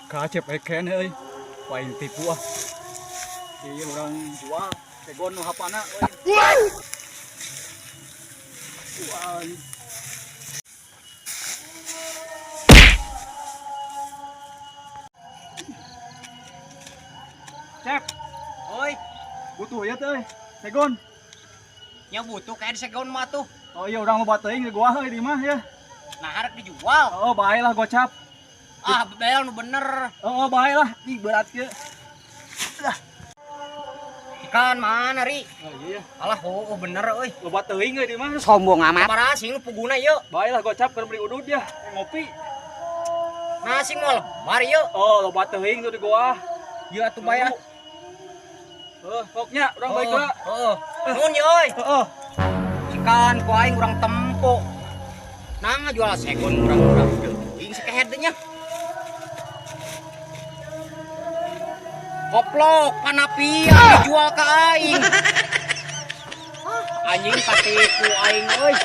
Kacep eken euy. Paling tipu ah. Ieu urang jual segon nu hapana euy. Wah. Cep, Oi, butuh ya teh. Segon. nya butuh kayak di segon mah tuh. Oh iya urang loba teuing di gua heuy di mah ya. Nah, harap dijual. Oh bae lah gocap. Ah, bebel nu bener. Oh bae lah. Ih berat ke. Ikan mana, Ri? Oh iya. Alah, bener euy. Loba teuing euy di mah. Sombong amat. Sabaraha sing nu puguna ieu? Bae lah gocap keur beli udud ya. Ngopi. Nah, sing mau lebar ieu. Oh loba teuing tuh di gua. Ieu atuh bae ah. Poknya urang baik heula. Heeh. Nuhun ye euy. Heeh. Ikan ku aing urang tempo. Nah, ngajual segon urang-urang teuing sakehed nya. Goblok, panapia dijual ka aing. Anjing pasti ku aing euy.